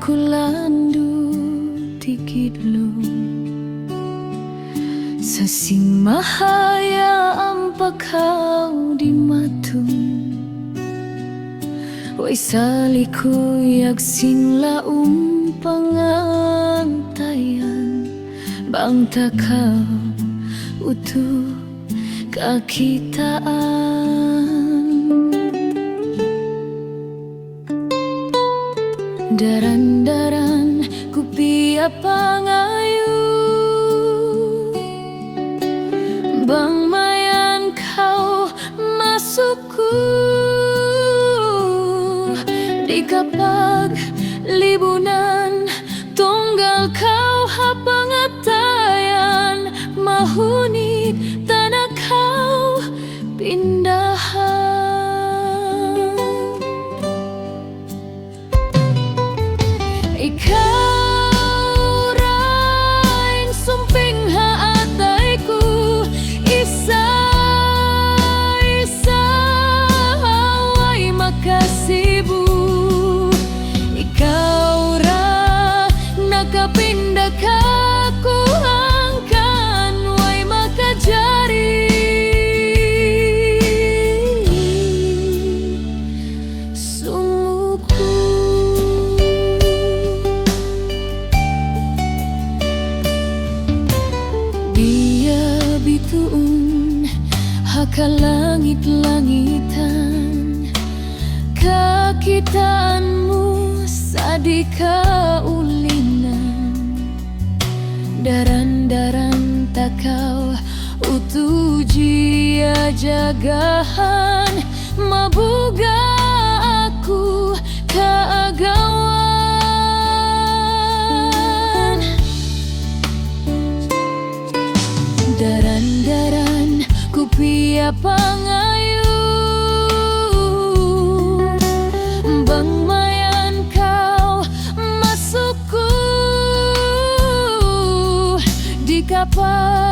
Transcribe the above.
kulandu tikidlo sasing mahaya ampakau di matung way saliku yaksin pangantayan bang takau utuh kakitaan daran-daran ku pia pangayu bang mayan kau masukku di kapag libunan tunggal kau hapangatayan mahunit tanah kau pindahan ikaw rain sumping haatayku isa way makasibu ikaw ra nakapinda ka ku angkan way makajari sumuku dia bituun hakalangit-langitan kakitaanmu sadika ulinan daran-daran takau utuh jia jagahan mabuga aku kaagawan daran-daran ku pia pangayu bang mayan kau masukku di kapal